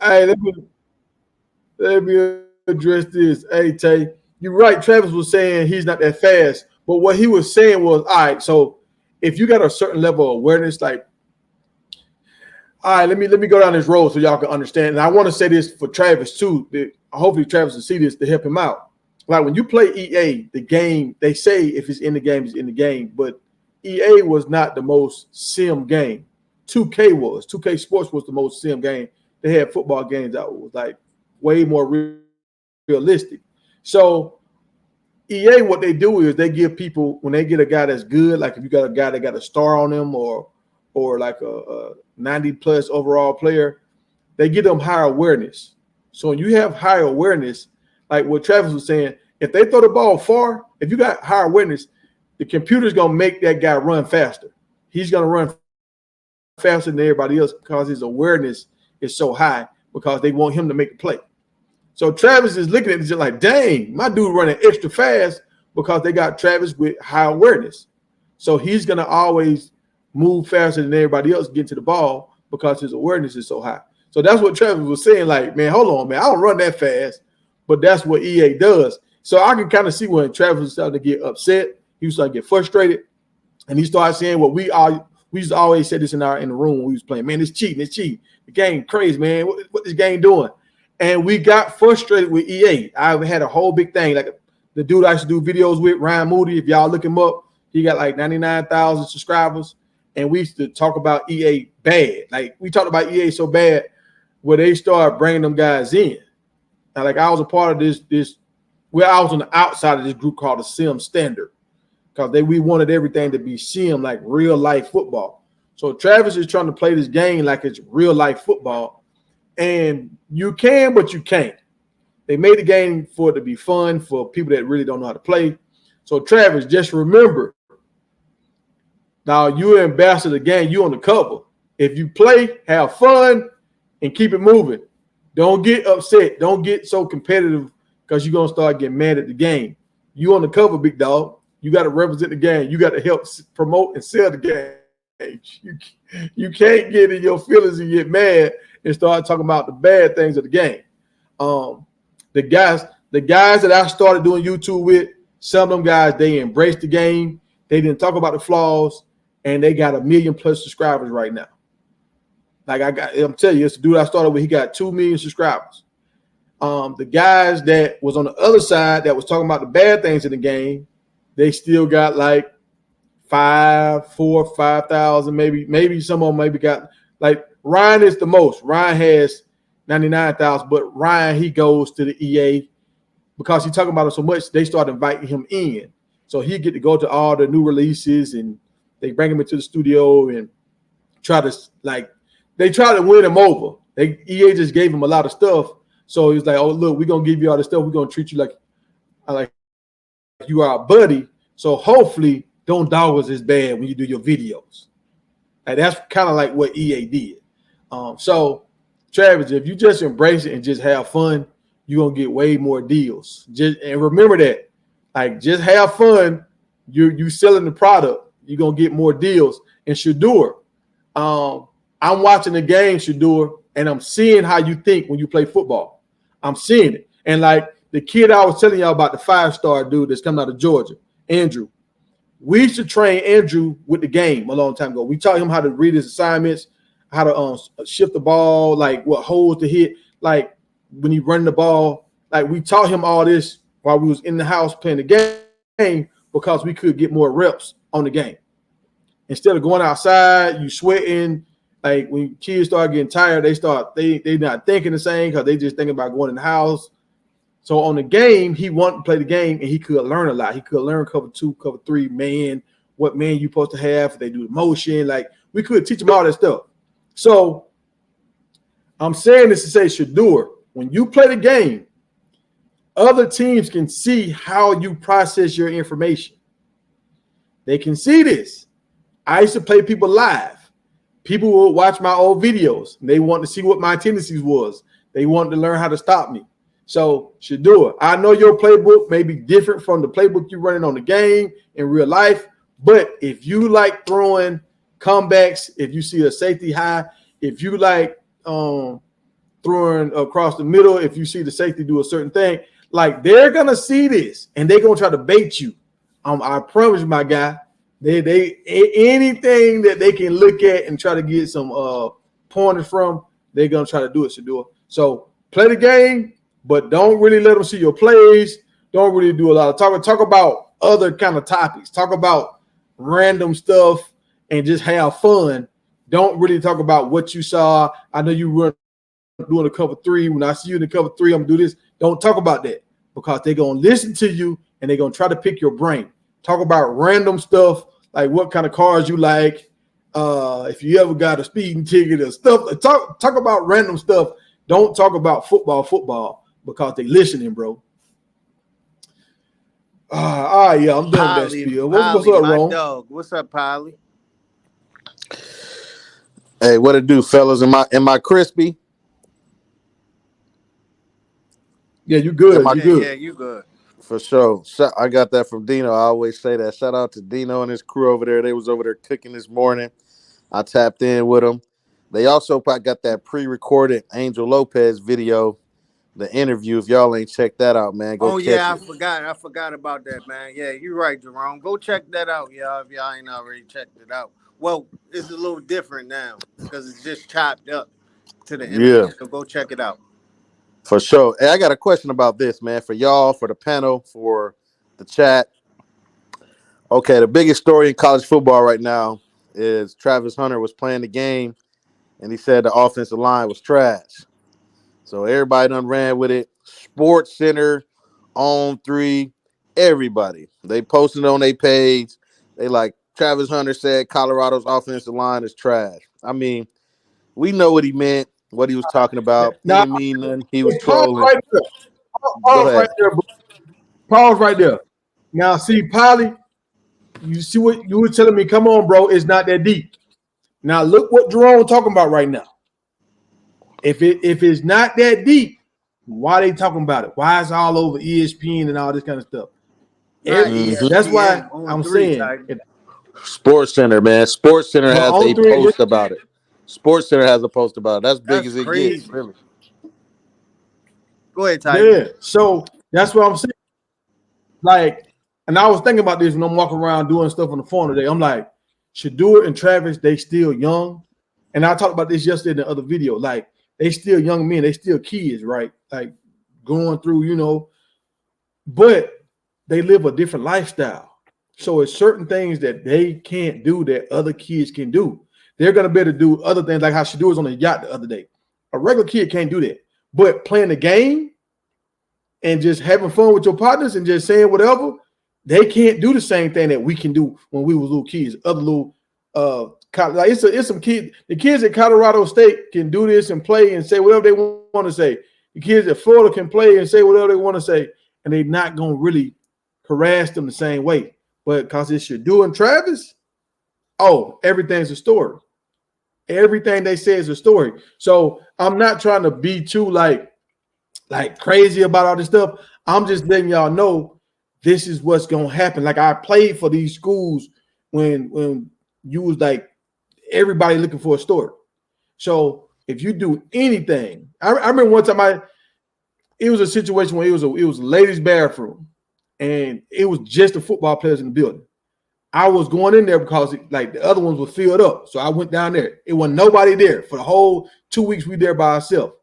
Hey, let me address this. Hey, Tay, you're right. Travis was saying he's not that fast, but what he was saying was, all right. So if you got a certain level of awareness, like, all right, let me go down this road so y'all can understand. And I want to say this for Travis too. That hopefully Travis will see this to help him out. Like when you play EA, the game, they say if it's in the game, it's in the game. But EA was not the most sim game. 2K was. 2K Sports was the most sim game. They had football games that was like way more realistic. So EA, what they do is they give people, when they get a guy that's good, like if you got a guy that got a star on him or like a 90 plus overall player, they give them higher awareness. So when you have higher awareness, like what Travis was saying, if they throw the ball far, if you got higher awareness, the computer's gonna make that guy run faster. He's gonna run faster than everybody else because his awareness is so high because they want him to make a play. So Travis is looking at it just like, dang, my dude running extra fast because they got Travis with high awareness. So he's gonna always move faster than everybody else getting to the ball because his awareness is so high. So that's what Travis was saying. Like, man, hold on, man, I don't run that fast, but that's what EA does. So I can kind of see when Travis was starting to get upset, he was starting to get frustrated, and he started saying what we used to always say this in the room when we was playing. Man, it's cheating, it's cheating. The game crazy, man. What this game doing? And we got frustrated with EA. I had a whole big thing. Like the dude I used to do videos with, Ryan Moody, if y'all look him up, he got like 99,000 subscribers. And we used to talk about EA bad. Like we talked about EA so bad where they started bringing them guys in. Now, like I was a part of this where I was on the outside of this group called the Sim Standard because we wanted everything to be sim, like real life football. So Travis is trying to play this game like it's real life football. And you can, but you can't. They made the game for it to be fun for people that really don't know how to play. So Travis, just remember, now you're an ambassador of the game. You on the cover. If you play, have fun, and keep it moving. Don't get upset. Don't get so competitive because you're going to start getting mad at the game. You on the cover, big dog. You got to represent the game. You got to help promote and sell the game. You can't get in your feelings and get mad and start talking about the bad things of the game. The guys that I started doing YouTube with, some of them guys, they embraced the game. They didn't talk about the flaws, and they got 1 million plus subscribers right now. Like I'm telling you, it's the dude I started with. He got 2 million subscribers. The guys that was on the other side that was talking about the bad things in the game, they still got like 5,000, maybe some of them maybe got like Ryan is the most. Ryan has 99,000, but Ryan, he goes to the EA because he's talking about it so much, they started inviting him in. So he get to go to all the new releases and they bring him into the studio and try to win him over. EA just gave him a lot of stuff. So he's like, oh, look, we're going to give you all this stuff. We're going to treat you like you are a buddy. So hopefully don't dog us as bad when you do your videos. Like that's kind of like what EA did. So Travis, if you just embrace it and just have fun, you're going to get way more deals. And remember that. Like just have fun. You selling the product. You're going to get more deals. And Shadur, I'm watching the game, Shadur, and I'm seeing how you think when you play football. I'm seeing it. And like the kid I was telling y'all about, the 5-star dude that's coming out of Georgia, Andrew. We used to train Andrew with the game a long time ago. We taught him how to read his assignments, how to shift the ball, like what holes to hit, like when he running the ball. Like we taught him all this while we was in the house playing the game because we could get more reps on the game. Instead of going outside, you sweating. Like when kids start getting tired, they not thinking the same because they just thinking about going in the house. So on the game, he wanted to play the game and he could learn a lot. He could learn cover 2, cover 3, man, what man you supposed to have. If they do the motion, like we could teach them all that stuff. So I'm saying this to say, Shadur, when you play the game, other teams can see how you process your information. They can see this. I used to play people live. People will watch my old videos. And they want to see what my tendencies was. They want to learn how to stop me. So, Shadur, I know your playbook may be different from the playbook you're running on the game in real life, but if you like throwing comebacks, if you see a safety high, if you like throwing across the middle, if you see the safety do a certain thing, like they're gonna see this and they're gonna try to bait you. I promise you, my guy. They anything that they can look at and try to get some pointers from, they're gonna try to do it, Shador. So play the game, but don't really let them see your plays. Don't really do a lot of talking. Talk about other kind of topics. Talk about random stuff and just have fun. Don't really talk about what you saw. I know you were doing a cover 3. When I see you in the cover 3, I'm gonna do this. Don't talk about that because they're gonna listen to you and they're gonna try to pick your brain. Talk about random stuff like what kind of cars you like, if you ever got a speeding ticket or stuff. Talk about random stuff. Don't talk about football because they listening, bro. All right, yeah, I'm done with that spiel. What's up, Ron? Dog. What's up, Polly? Hey, what it do, fellas? Am I crispy? Yeah, you good. You good. Yeah, you good. For sure. I got that from Dino. I always say that. Shout out to Dino and his crew over there. They was over there cooking this morning. I tapped in with them. They also got that pre-recorded Angel Lopez video, the interview. If y'all ain't checked that out, man, go catch it. I forgot about that, man. Yeah, you're right, Jerome. Go check that out, y'all, if y'all ain't already checked it out. Well, it's a little different now because it's just chopped up to the interview. Yeah. So go check it out. For sure. Hey, I got a question about this, man, for y'all, for the panel, for the chat. Okay, the biggest story in college football right now is Travis Hunter was playing the game, and he said the offensive line was trash. So everybody done ran with it. Sports Center, On 3, everybody. They posted on their page. They like, Travis Hunter said Colorado's offensive line is trash. I mean, we know what he meant, what he was talking about. He didn't mean nothing. He was trolling. Pause right there, bro. Pause right there. Now, see, Polly, you see what you were telling me? Come on, bro. It's not that deep. Now, look what Jerome talking about right now. If it's not that deep, why they talking about it? Why is it all over ESPN and all this kind of stuff? That's why I'm saying Sports Center, man. Sports Center has a post about it. Sports Center has a post about it. That's big as it gets, really. Go ahead, Ty. Yeah. So that's what I'm saying. Like, and I was thinking about this when I'm walking around doing stuff on the phone today. I'm like, Shador and Travis, they still young. And I talked about this yesterday in the other video. Like, they still young men. They still kids, right? Like, going through, but they live a different lifestyle. So it's certain things that they can't do that other kids can do. They're going to be able to do other things like how Shador was on a yacht the other day. A regular kid can't do that. But playing the game and just having fun with your partners and just saying whatever, they can't do the same thing that we can do when we were little kids. Other little like it's some kids. The kids at Colorado State can do this and play and say whatever they want to say. The kids at Florida can play and say whatever they want to say, and they're not going to really harass them the same way. But because it's Shador and Travis, everything's a story. Everything they say is a story. So I'm not trying to be too like crazy about all this stuff. I'm just letting y'all know this is what's gonna happen. Like I played for these schools when you was like everybody looking for a story. So if you do anything, I remember one time it was a situation where it was a ladies' bathroom, and it was just the football players in the building. I was going in there because the other ones were filled up. So I went down there. It wasn't nobody there. For the whole 2 weeks, we there by ourselves.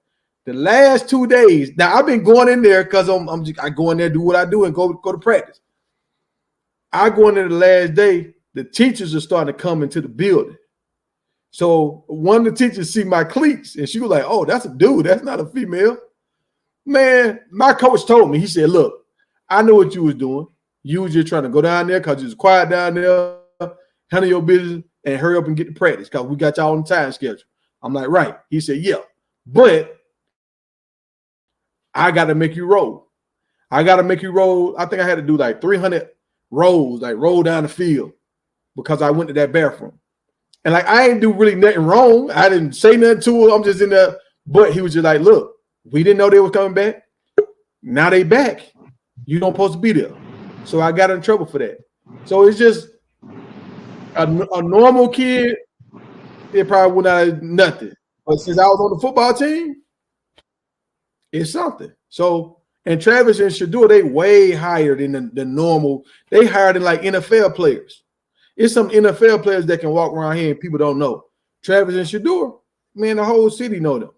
The last 2 days, now I've been going in there because I go in there, do what I do, and go to practice. I go in there the last day, the teachers are starting to come into the building. So one of the teachers see my cleats, and she was like, "Oh, that's a dude. That's not a female." Man, my coach told me, he said, "Look, I know what you was doing. You was just trying to go down there because it's quiet down there, handle your business, and hurry up and get to practice because we got y'all on the time schedule." I'm like, "Right." He said, "Yeah, but I got to make you roll. I got to make you roll." I think I had to do like 300 rolls, like roll down the field because I went to that bathroom. And I ain't do really nothing wrong. I didn't say nothing to him. I'm just in there. But he was just like, "Look, we didn't know they was coming back. Now they back. You don't supposed to be there." So I got in trouble for that. So it's just a normal kid, it probably would not have nothing. But since I was on the football team, It's something. So, and Travis and Shador, they way higher than the normal. They higher than like NFL players. It's some NFL players that can walk around here and people don't know. Travis and Shador, man, the whole city know them.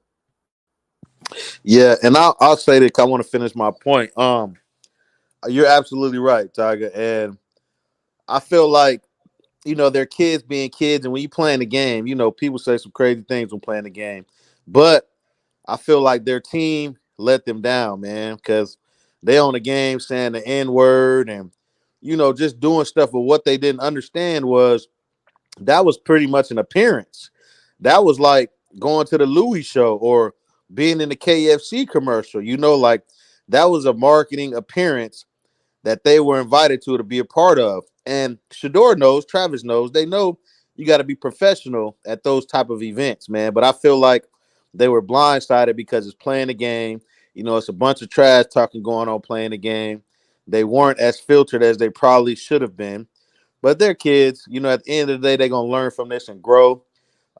Yeah, and I'll say that 'cause I want to finish my point. You're absolutely right, Tiger, and I feel like they're kids being kids, and when you playing the game, people say some crazy things when playing the game, but I feel like their team let them down, man, because they on the game saying the N word and just doing stuff. But what they didn't understand was that was pretty much an appearance. That was like going to the Louis show or being in the KFC commercial. Like that was a marketing appearance that they were invited to be a part of. And Shador knows, Travis knows, they know you got to be professional at those type of events, man. But I feel like they were blindsided because it's playing the game. It's a bunch of trash talking going on playing the game. They weren't as filtered as they probably should have been. But they're kids. At the end of the day, they're gonna learn from this and grow.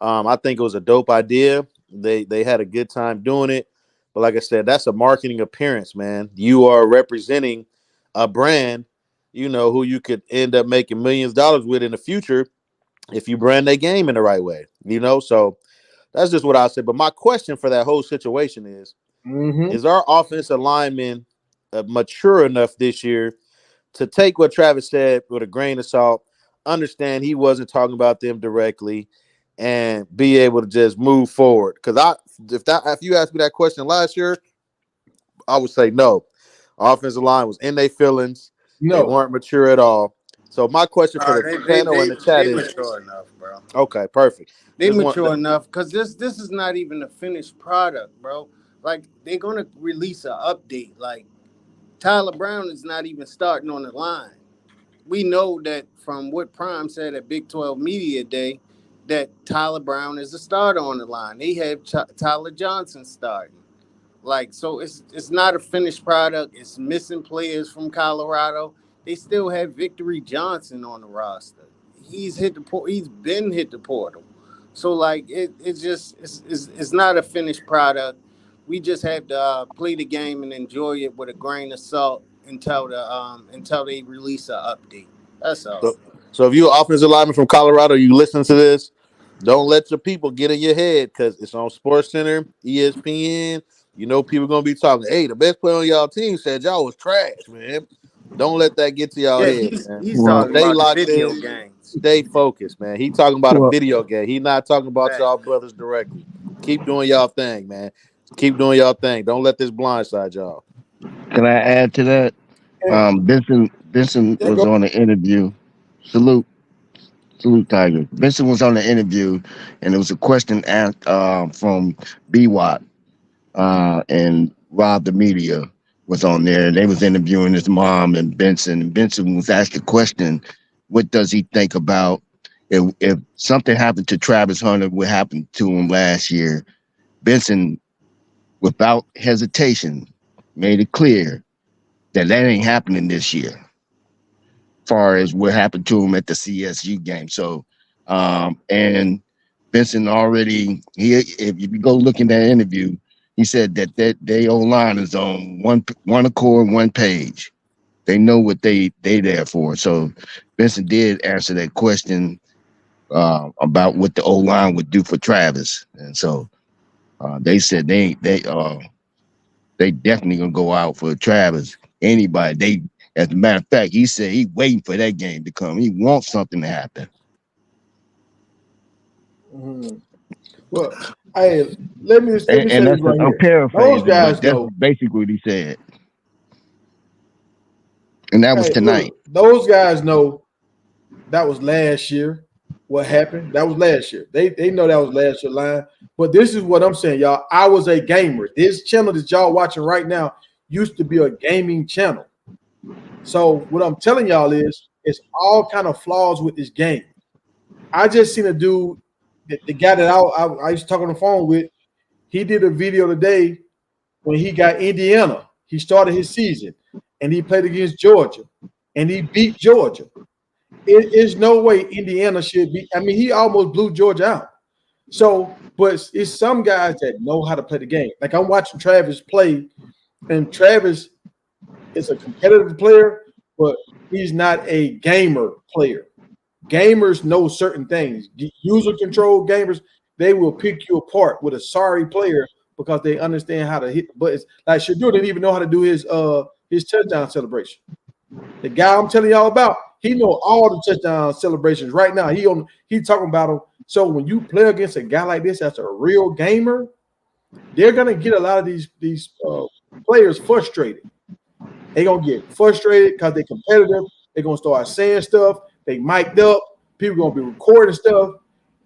I think it was a dope idea. They had a good time doing it. But like I said, that's a marketing appearance, man. You are representing a brand, who you could end up making millions of dollars with in the future if you brand their game in the right way. So that's just what I say. But my question for that whole situation Mm-hmm. is our offensive linemen mature enough this year to take what Travis said with a grain of salt, understand he wasn't talking about them directly, and be able to just move forward? Because if you asked me that question last year, I would say no. Offensive line was in their feelings. They No. weren't mature at all. So my question for the They they panel they in the chat they is mature enough, bro. okay, perfect. They Just want mature enough because this is not even a finished product, bro. Like they're gonna release an update. Like Tyler Brown is not even starting on the line. We know that from what Prime said at Big 12 Media Day that Tyler Brown is a starter on the line. They have Tyler Johnson starting. Like so, it's not a finished product. It's missing players from Colorado. They still have Victory Johnson on the roster. He's been hit the portal. So like it's just it's not a finished product. We just have to play the game and enjoy it with a grain of salt until they release an update. That's all. so if you're an offensive lineman from Colorado, you listen to this. Don't let your people get in your head because it's on Sports Center, ESPN. People gonna be talking. Hey, the best player on y'all team said y'all was trash, man. Don't let that get to y'all Yeah, head, he's man. he's Well, talking Stay about the locked video in. games. Stay focused, man. He talking about a well, video game. He not talking about Fact. y'all brothers directly. Keep doing y'all thing, man. Keep doing y'all thing. Don't let this blindside y'all. can I add to that? And Benson yeah, was go. on the interview. Salute, salute, Tiger. Benson was on the interview, and there was a question asked from BWAT and Rob the media was on there. They was interviewing his mom and Benson. And Benson was asked the question, "What does he think about if something happened to Travis Hunter? What happened to him last year?" Benson, without hesitation, made it clear that ain't happening this year. Far as what happened to him at the CSU game, so and Benson already if you go look in that interview, he said that they O line is on one accord, one page. They know what they there for. So Benson did answer that question about what the O line would do for Travis, and so they said they definitely gonna go out for Travis. Anybody. As a matter of fact, he said he waiting for that game to come. He wants something to happen. Mhm. Well, hey, let me say And this that's right I'm here. Those paraphrasing, but guys that's know. basically what he said. And that was Hey, tonight. look, those guys know that was last year. What happened? That was last year. They know that was last year line. But this is what I'm saying, y'all. I was a gamer. This channel that y'all watching right now used to be a gaming channel. So what I'm telling y'all is, it's all kind of flaws with this game. I just seen a dude, the guy that I used to talk on the phone with. He did a video today when he got Indiana. He started his season and he played against Georgia and he beat Georgia. It is no way Indiana should be. I mean, he almost blew Georgia out. So, but it's some guys that know how to play the game. Like I'm watching Travis play, and Travis is a competitive player, but he's not a gamer player. Gamers know certain things. User control gamers, they will pick you apart with a sorry player because they understand how to hit the buttons. Like Shadur didn't even know how to do his touchdown celebration. The guy I'm telling y'all about, he know all the touchdown celebrations right now. He talking about them. So when you play against a guy like this, that's a real gamer, they're gonna get a lot of these players frustrated. They gonna get frustrated because they're competitive. They're gonna start saying stuff. They mic'd up. People gonna be recording stuff,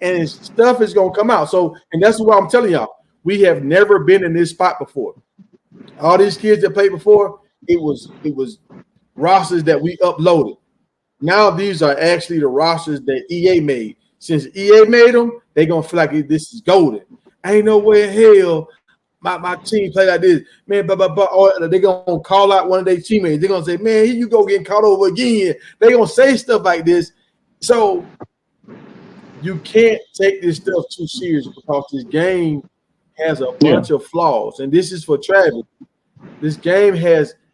and stuff is gonna come out. So, and that's why I'm telling y'all, we have never been in this spot before. All these kids that played before, it was rosters that we uploaded. Now these are actually the rosters that EA made. Since EA made them, they gonna feel like this is golden. Ain't no way in hell my team play like this, man. Or they gonna call out one of their teammates. They're gonna say, "Man, here you go getting caught over again." They gonna say stuff like this. So you can't take this stuff too serious because this game has a bunch of flaws, and this is for Travis. This game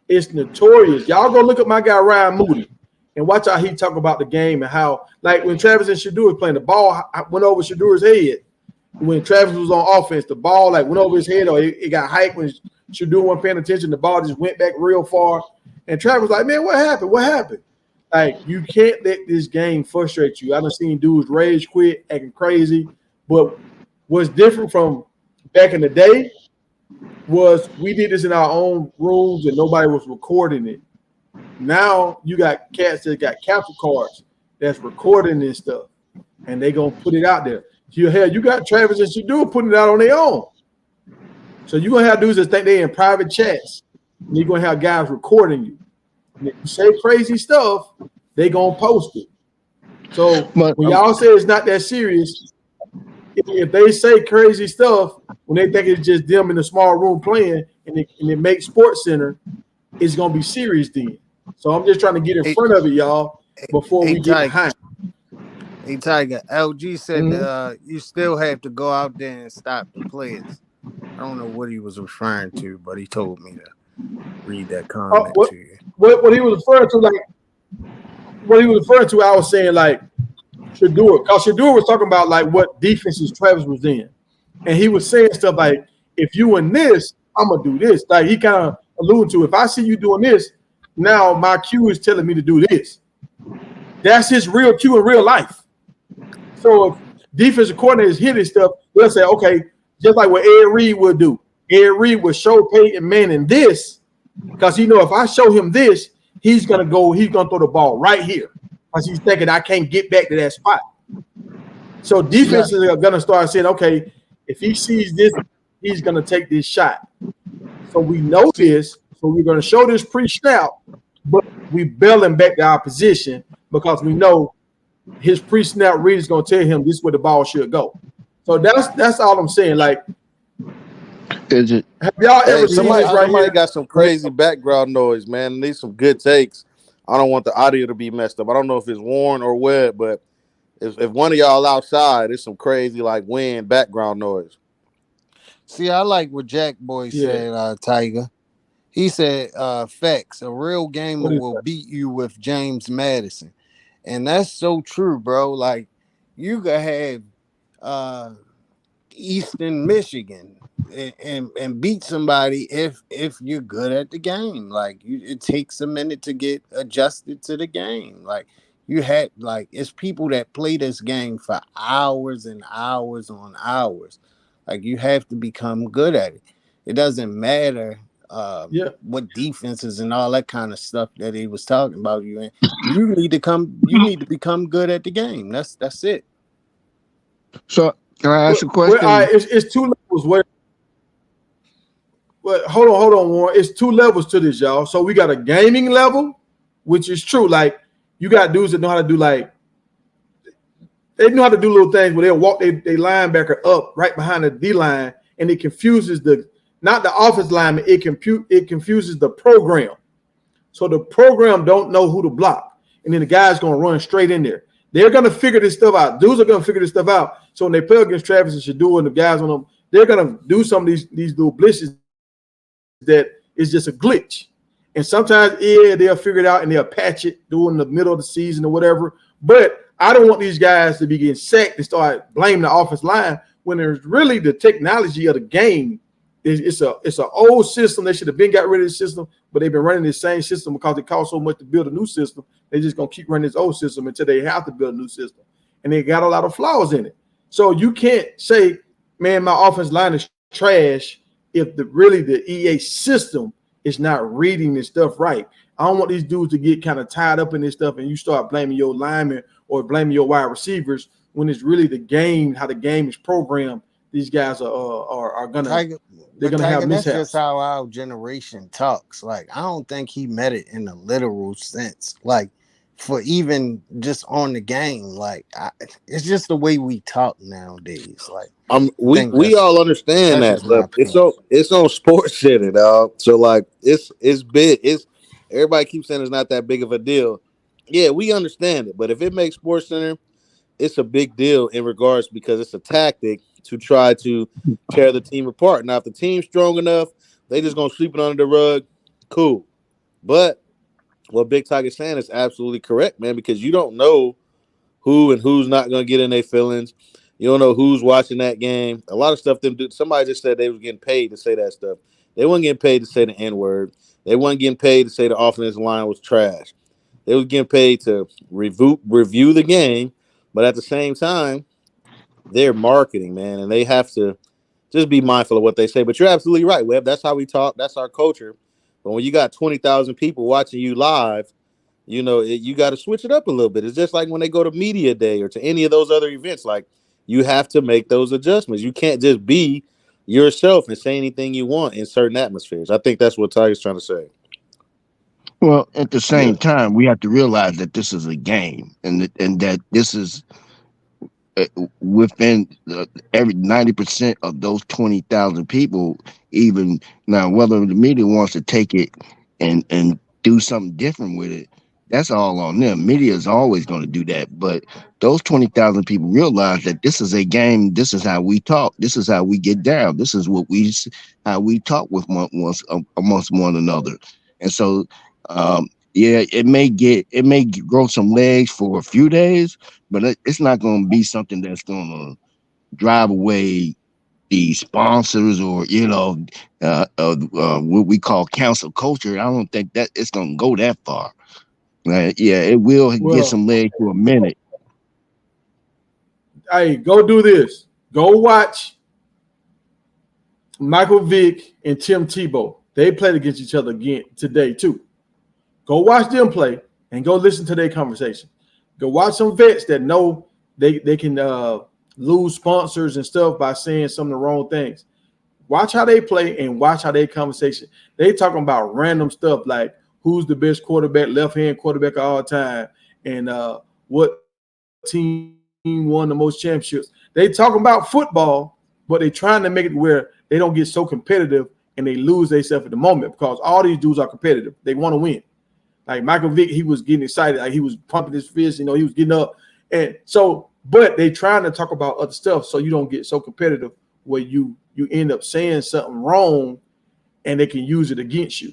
it's notorious. Y'all go look at my guy Ryan Moody and watch how he talk about the game and how, like when Travis and Shadur was playing, the ball went over Shadur's head. When Travis was on offense, the ball like went over his head or it got hiked when Shadur wasn't paying attention. The ball just went back real far. And Travis was like, man, what happened? What happened? Like, you can't let this game frustrate you. I done seen dudes rage quit, acting crazy. But what's different from back in the day was we did this in our own rooms and nobody was recording it. Now you got cats that got capture cards that's recording this stuff, and they gonna put it out there. You got Travis and Shadur putting it out on their own. So you're gonna have dudes that think they in private chats, and you're gonna have guys recording you. And if you say crazy stuff, they gonna post it. So when y'all say it's not that serious, if they say crazy stuff when they think it's just them in a small room playing and it makes Sports Center, it's gonna be serious then. So I'm just trying to get in front of it, y'all, before we get behind. Hey Tiger, LG said you still have to go out there and stop the players. I don't know what he was referring to, but he told me to read that comment to you. What he was referring to, I was saying like Shadur, because Shadur was talking about like what defenses Travis was in, and he was saying stuff like, "If you in this, I'm gonna do this." Like he kind of alluded to, if I see you doing this, now my cue is telling me to do this. That's his real cue in real life. So if defensive coordinators hear this stuff, they'll say, okay, just like what Ed Reed would do. Ed Reed would show Peyton Manning this because he know if I show him this, he's gonna throw the ball right here because he's thinking I can't get back to that spot. So defenses are gonna start saying, okay, if he sees this, he's gonna take this shot. So we know this, so we're gonna show this pre-snap, but we bail him back to our position because we know his pre-snap read is gonna tell him this is where the ball should go. So that's all I'm saying. Like, is it? Have y'all ever seen this right here? Somebody got some crazy background noise, man. Need some good takes. I don't want the audio to be messed up. I don't know if it's Warren or Webb, but if one of y'all outside, it's some crazy like wind background noise. See, I like what Jack Boy said, Tiger. He said, facts, a real gamer will beat you with James Madison. And that's so true, bro. Like, you could have Eastern Michigan and beat somebody if you're good at the game. Like, it takes a minute to get adjusted to the game. Like, it's people that play this game for hours and hours on hours. Like, you have to become good at it. It doesn't matter what defenses and all that kind of stuff that he was talking about you in. You need to become good at the game. That's it. So can I ask a question? It's two levels. Hold on, Warren. It's two levels to this, y'all. So we got a gaming level, which is true. Like, you got dudes that know how to do they know how to do little things where they'll walk their linebacker up right behind the D line, and it confuses not the offense lineman, it confuses the program. So the program don't know who to block. And then the guy's gonna run straight in there. They're gonna figure this stuff out. Dudes are gonna figure this stuff out. So when they play against Travis and Shador and the guys on them, they're gonna do some of these little blitzes that is just a glitch. And sometimes, yeah, they'll figure it out and they'll patch it during the middle of the season or whatever. But I don't want these guys to be getting sacked and start blaming the offensive line when there's really the technology of the game. It's an old system. They should have been got rid of the system, but they've been running the same system because it costs so much to build a new system. They're just gonna keep running this old system until they have to build a new system, and they got a lot of flaws in it. So you can't say, "Man, my offense line is trash," if the EA system is not reading this stuff right. I don't want these dudes to get kind of tied up in this stuff, and you start blaming your linemen or blaming your wide receivers when it's really the game, how the game is programmed. These guys are gonna Tiger, they're but gonna have Tiger, that's just mishaps. how our generation talks. Like, I don't think he meant it in a literal sense. Like, for even just on the game, like, it's just the way we talk nowadays. Like, I We think we all understand that's that, just my but opinion. it's on Sports Center, dog. So like it's big. It's everybody keeps saying it's not that big of a deal. Yeah, we understand it, but if it makes Sports Center, it's a big deal in regards because it's a tactic to try to tear the team apart. Now, if the team's strong enough, they just gonna sweep it under the rug. Cool, but what Big Tiger's saying is absolutely correct, man, because you don't know who and who's not going to get in their feelings. You don't know who's watching that game. A lot of stuff them do. Somebody just said they was getting paid to say that stuff. They weren't getting paid to say the N word. They weren't getting paid to say the offensive line was trash. They was getting paid to review the game, but at the same time, they're marketing, man, and they have to just be mindful of what they say. But you're absolutely right, Webb. That's how we talk. That's our culture. But when you got 20,000 people watching you live, you got to switch it up a little bit. It's just like when they go to media day or to any of those other events. Like you have to make those adjustments. You can't just be yourself and say anything you want in certain atmospheres. I think that's what Tiger's trying to say. Well, at the Yeah. same time, we have to realize that this is a game, and that this is uh, within every 90% of those 20,000 people. Even now, whether the media wants to take it and do something different with it, that's all on them. Media is always going to do that, but those 20,000 people realize that this is a game. This is how we talk. This is how we get down. This is how we talk with amongst one another. And so yeah, it may grow some legs for a few days, but it's not going to be something that's going to drive away the sponsors, or what we call council culture. I don't think that it's going to go that far. Yeah, it will get Well, some legs for a minute. hey, go do this. Go watch Michael Vick and Tim Tebow. They played against each other again today too. Go watch them play and go listen to their conversation. Go watch some vets that know they can lose sponsors and stuff by saying some of the wrong things. Watch how they play and watch how they conversation. They talking about random stuff like who's the best quarterback, left hand quarterback of all time, and what team won the most championships. They talking about football, but they trying to make it where they don't get so competitive and they lose themselves at the moment because all these dudes are competitive. They want to win. Like Michael Vick, he was getting excited, like he was pumping his fist, he was getting up. And so, but they trying to talk about other stuff so you don't get so competitive where you end up saying something wrong and they can use it against you.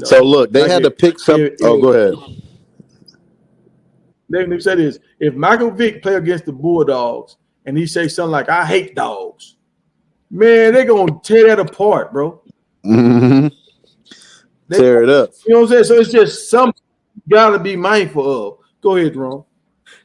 So look, they Like had to pick some. Oh, go if ahead. let me say this: if Michael Vick play against the Bulldogs and he say something like "I hate dogs," man, they gonna tear that apart, bro. Hmm. They, Tear it up. you know what I'm saying? So it's just something you gotta be mindful of. Go ahead, Ron.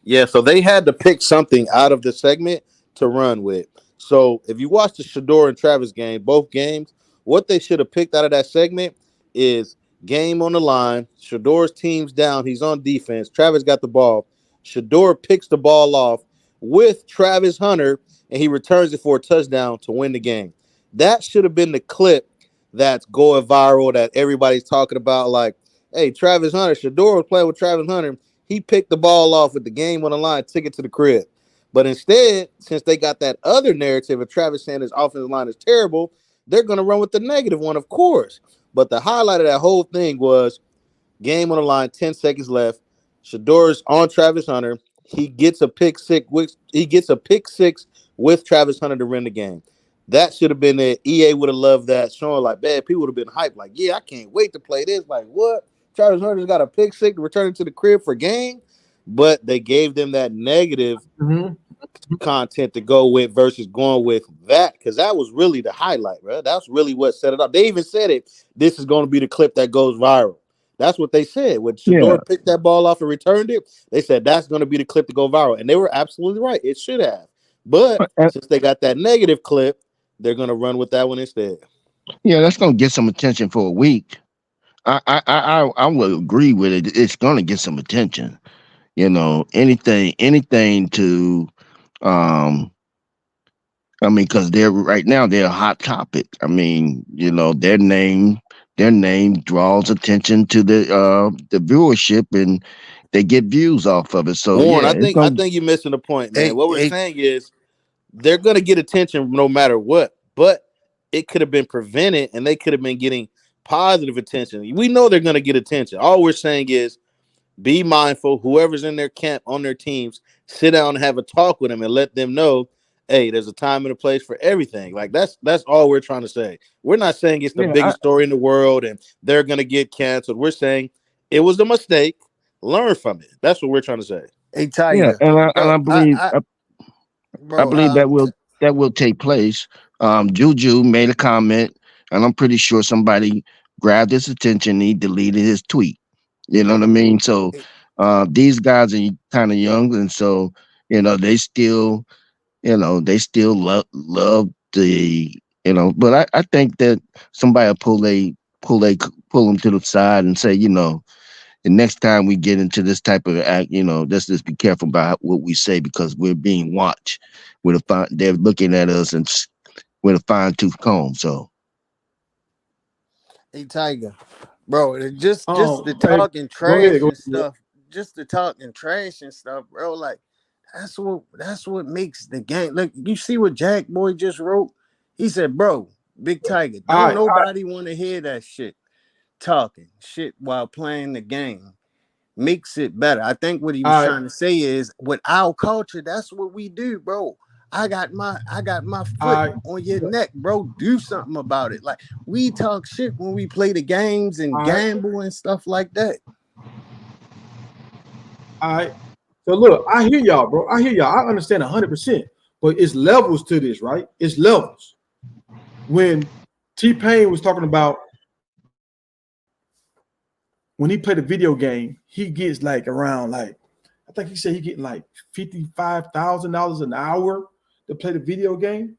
Yeah, so they had to pick something out of the segment to run with. So if you watch the Shador and Travis game, both games, what they should have picked out of that segment is game on the line. Shador's team's down. He's on defense. Travis got the ball. Shador picks the ball off with Travis Hunter, and he returns it for a touchdown to win the game. That should have been the clip that's going viral that everybody's talking about. Like, hey, Travis Hunter, Shador was playing with Travis Hunter. He picked the ball off with the game on the line, took it to the crib. But instead, since they got that other narrative of Travis saying his offensive line is terrible, they're going to run with the negative one, of course. But the highlight of that whole thing was game on the line, 10 seconds left. Shador's on Travis Hunter. he gets a pick six. He gets a pick six with Travis Hunter to win the game. That should have been it. EA would have loved that. Showing like, man, people would have been hyped. Like, yeah, I can't wait to play this. Like, what? Travis Hunter's got a pick six to return it to the crib for game, but they gave them that negative Mhm. content to go with versus going with that because that was really the highlight, bro. That's really what set it up. They even said it. This is going to be the clip that goes viral. That's what they said. When Yeah, Shador picked that ball off and returned it, they said that's going to be the clip to go viral, and they were absolutely right. It should have, but and, since they got that negative clip, they're going to run with that one instead. yeah, that's gonna get some attention for a week. I would agree with it. It's gonna get some attention. Anything to um I mean, because they're right now they're a hot topic. I mean, their name draws attention to the viewership, and they get views off of it. So Warren, yeah, I it's think I gonna. think you're missing the point, man. Hey, What we're hey, saying is they're going to get attention no matter what, but it could have been prevented and they could have been getting positive attention. We know they're going to get attention. All we're saying is be mindful. Whoever's in their camp on their teams, sit down and have a talk with them and let them know, hey, there's a time and a place for everything. Like that's all we're trying to say. We're not saying it's the Yeah, biggest story in the world and they're going to get canceled. We're saying it was a mistake. Learn from it. That's what we're trying to say. hey, yeah, Tiger, and bro. I believe I Bro, believe that will take place. Juju made a comment, and I'm pretty sure somebody grabbed his attention. And he deleted his tweet. You know what I mean? So these guys are kind of young, and so they still love the. But I think that somebody will pull they pull them to the side and say, the next time we get into this type of act, let's just be careful about what we say because we're being watched. They're looking at us with a fine tooth comb. So hey, Tiger, bro. Just the Hey, talking go ahead. trash Go and ahead. stuff. Just the talking trash and stuff, bro. Like that's what makes the game. Look, you see what Jack Boy just wrote? He said, "Bro, Big Tiger, All don't right. nobody want to hear that shit talking shit while playing the game." Makes it better. I think what he was All right. trying to say is with our culture, that's what we do, bro. I got my All foot right. on your neck, bro. Do something about it. Like we talk shit when we play the games and All right. gamble and stuff like that. All right. So look, I hear y'all, bro. I hear y'all. I understand 100%. But it's levels to this, right? It's levels. When T-Pain was talking about when he played a video game, he gets like around like I think he said he getting like $55,000 an hour to play the video game.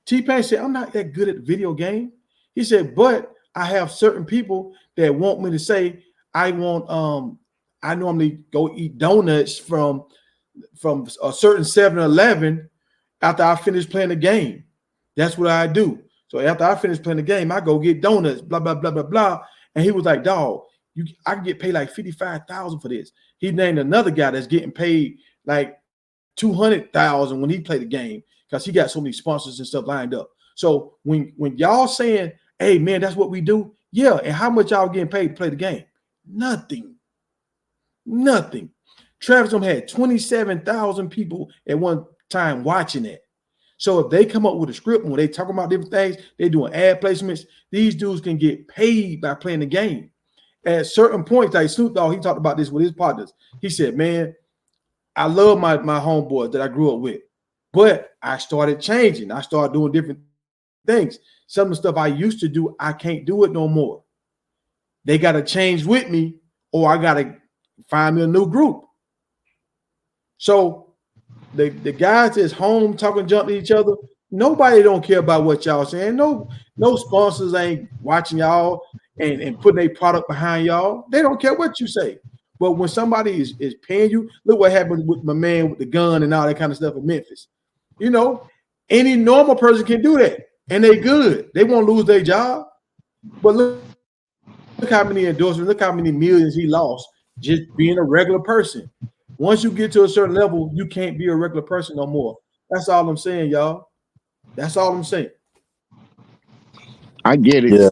T-Pain said, I'm not that good at the video game. He said, but I have certain people that want me to say I want I normally go eat donuts from a certain 7-Eleven after I finish playing the game. That's what I do. So after I finish playing the game, I go get donuts, blah, blah, blah, blah, blah. And he was like, dog, I can get paid like 55,000 for this. He named another guy that's getting paid like 200,000 when he played the game because he got so many sponsors and stuff lined up. So when y'all saying, hey man, that's what we do, yeah, and how much y'all getting paid to play the game? Nothing. Nothing. Travis had 27,000 people at one time watching it. So if they come up with a script when they talk about different things, they doing ad placements, these dudes can get paid by playing the game. At certain points, like Snoop Dogg, he talked about this with his partners. He said, man, I love my homeboys that I grew up with, but I started changing. I started doing different things. Some of the stuff I used to do, I can't do it no more. They got to change with me, or I got to find me a new group. So the guys that's home talking junk to each other, nobody don't care about what y'all saying. No sponsors ain't watching y'all and putting a product behind y'all. They don't care what you say. But when somebody is paying you, look what happened with my man with the gun and all that kind of stuff in Memphis. Any normal person can do that, and they good. They won't lose their job. But look how many endorsements, look how many millions he lost just being a regular person. Once you get to a certain level, you can't be a regular person no more. That's all I'm saying, y'all. That's all I'm saying. I get it. Yeah.